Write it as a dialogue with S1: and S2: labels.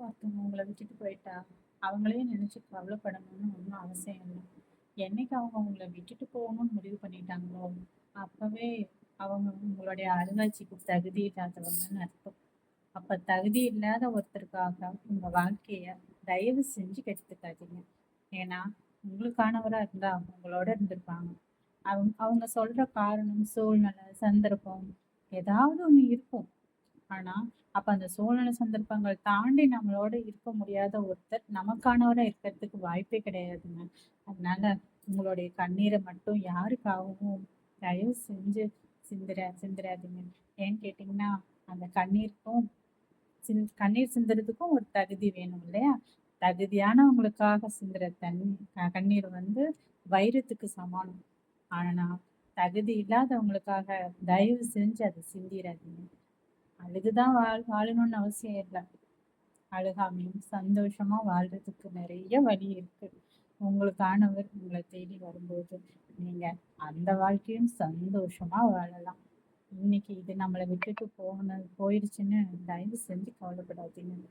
S1: ஒருத்தவங்க உங்கள விட்டுட்டு போயிட்டா, அவங்களையும் நினைச்சு கவலைப்படணும்னு ஒண்ணும் அவசியம் இல்ல. என்னைக்கு அவங்க உங்கள விட்டுட்டு போகணும்னு முடிவு பண்ணிட்டாங்களோ, அப்பவே அவங்க உங்களுடைய அருங்காட்சிக்கு தகுதி இல்லாதவங்கன்னு அர்த்தம். அப்ப தகுதி இல்லாத ஒருத்தருக்காக உங்க வாழ்க்கைய தயவு செஞ்சு கெடுத்துக்காதீங்க. ஏன்னா, உங்களுக்கானவரா இருந்தா உங்களோட இருந்திருப்பாங்க. அவங்க சொல்ற காரணம், சூழ்நிலை, சந்தர்ப்பம் ஏதாவது ஒண்ணு இருக்கும். ஆனா, அப்ப அந்த சூழ்நிலை சந்தர்ப்பங்கள் தாண்டி நம்மளோட இருக்க முடியாத ஒருத்தர் நமக்கானவரா இருக்கிறதுக்கு வாய்ப்பே கிடையாதுங்க. அதனால உங்களுடைய கண்ணீரை மட்டும் யாருக்காகவும் தயவு செஞ்சு சிந்திராதீங்க. ஏன்னு கேட்டீங்கன்னா, அந்த கண்ணீருக்கும் கண்ணீர் சிந்துறதுக்கும் ஒரு தகுதி வேணும் இல்லையா? தகுதியானவங்களுக்காக சிந்துற கண்ணீர் வந்து வைரத்துக்கு சமானம். ஆனா, தகுதி இல்லாதவங்களுக்காக தயவு செஞ்சு அதை சிந்திராதீங்க. அழுதுதான் வாழணும்னு அவசியம் இல்லை. அழுகாமையும் சந்தோஷமா வாழ்றதுக்கு நிறைய வழி இருக்கு. உங்களுக்கானவர் உங்களை தேடி வரும்போது நீங்க அந்த வாழ்க்கையும் சந்தோஷமா வாழலாம். இன்னைக்கு இது நம்மளை விட்டுட்டு போயிடுச்சுன்னு தயவு செஞ்சு கவலைப்படாதீங்க.